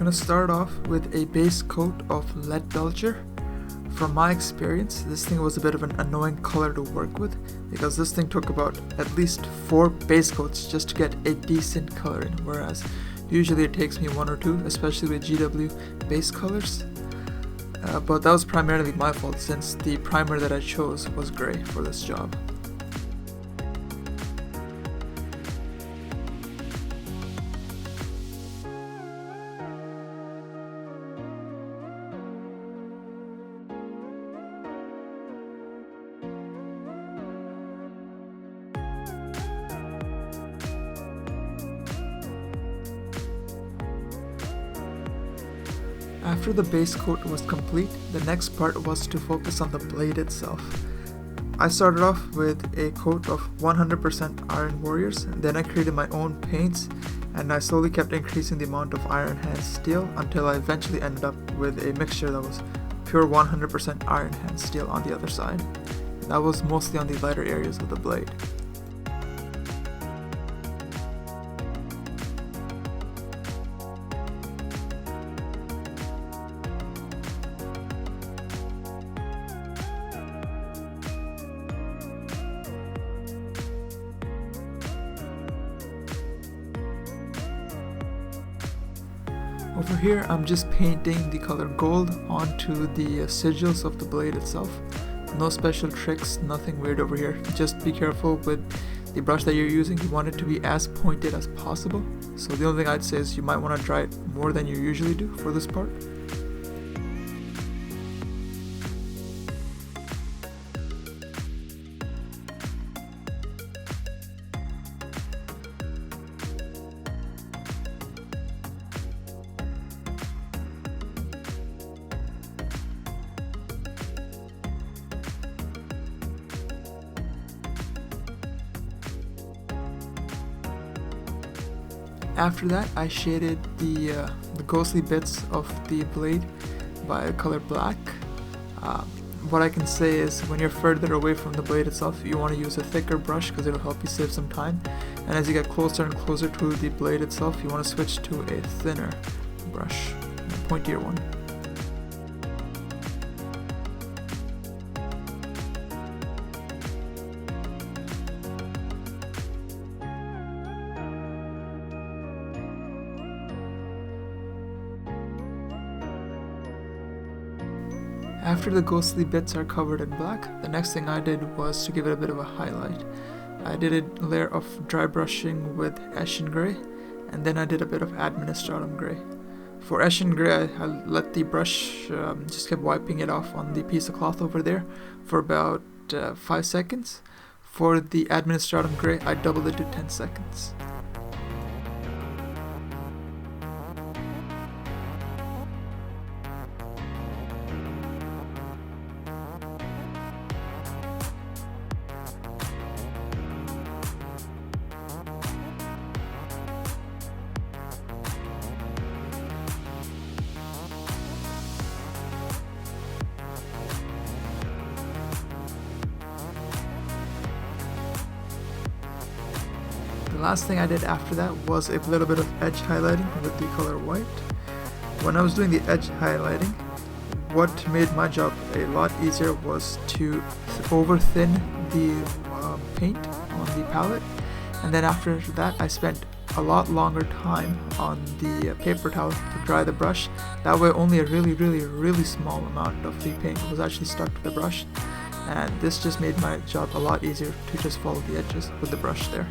going to start off with a base coat of lead belcher. From my experience, this thing was a bit of an annoying color to work with because this thing took about at least 4 base coats just to get a decent color in, whereas usually it takes me 1 or 2, especially with GW base colors. But that was primarily my fault since the primer that I chose was grey for this job. After the base coat was complete, the next part was to focus on the blade itself. I started off with a coat of 100% Iron Warriors, then I created my own paints, and I slowly kept increasing the amount of Iron Hand Steel until I eventually ended up with a mixture that was pure 100% Iron Hand Steel on the other side. That was mostly on the lighter areas of the blade. Over here, I'm just painting the color gold onto the sigils of the blade itself. No special tricks, nothing weird over here. Just be careful with the brush that you're using. You want it to be as pointed as possible. So the only thing I'd say is you might want to dry it more than you usually do for this part. After that, I shaded the ghostly bits of the blade by a color black. What I can say is when you're further away from the blade itself, you want to use a thicker brush because it'll help you save some time. And as you get closer and closer to the blade itself, you want to switch to a thinner brush, a pointier one. After the ghostly bits are covered in black, the next thing I did was to give it a bit of a highlight. I did a layer of dry brushing with Eshin Grey, and then I did a bit of Administratum Grey. For Eshin Grey, I let the brush, just kept wiping it off on the piece of cloth over there for about 5 seconds. For the Administratum Grey, I doubled it to 10 seconds. The last thing I did after that was a little bit of edge highlighting with the color white. When I was doing the edge highlighting, what made my job a lot easier was to over thin the paint on the palette, and then after that I spent a lot longer time on the paper towel to dry the brush. That way only a really small amount of the paint was actually stuck to the brush, and this just made my job a lot easier to just follow the edges with the brush there.